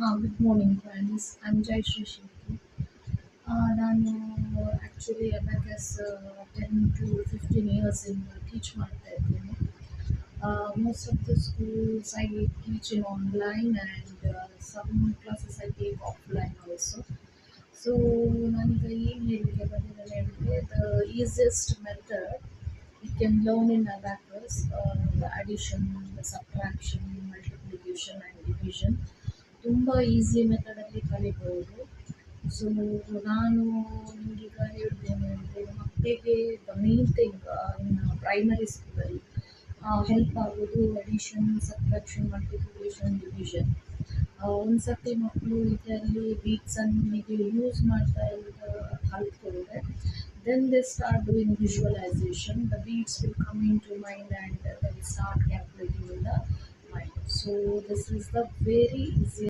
Good morning, friends. I'm Jayashree Shetty. ನಾನು actually abacus 10 to 15 years in teach ಮಾಡ್ತಾ ಇದ್ದೀನಿ. Most of the schools I teach in online and some classes I take offline also. So ನಾನೀಗ ಏನು ಹೇಳಲಿಕ್ಕೆ ಬಂದಿದ್ದೇನೆ ಅಂದರೆ the easiest method we can learn in abacus, the addition, the subtraction, multiplication and division. ತುಂಬ easy ಮೆಥಡಲ್ಲಿ ಕಲಿಬೋದು. So ನಾನು ನಿಮಗೀಗ ಹೇಳ್ತೇನೆ ಅಂದರೆ ಮಕ್ಕಳಿಗೆ the main thing in primary ಸ್ಕೂಲಲ್ಲಿ ಹೆಲ್ಪ್ ಆಗೋದು ಅಡಿಷನ್ ಸಬ್ಟ್ರಾಕ್ಷನ್ ಮಲ್ಟಿಪ್ಲಿಕೇಶನ್ ಡಿವಿಷನ್. ಒಂದು ಸರ್ತಿ ಮಕ್ಕಳು ಇದರಲ್ಲಿ ಬೀಟ್ಸನ್ನು ಯೂಸ್ ಮಾಡ್ತಾ ಇರೋದು ಕಲ್ತ್ಕೊಂಡ್ರೆ then they start doing visualization. The beats will come into mind and they will start calculating in the mind. So this is the very easy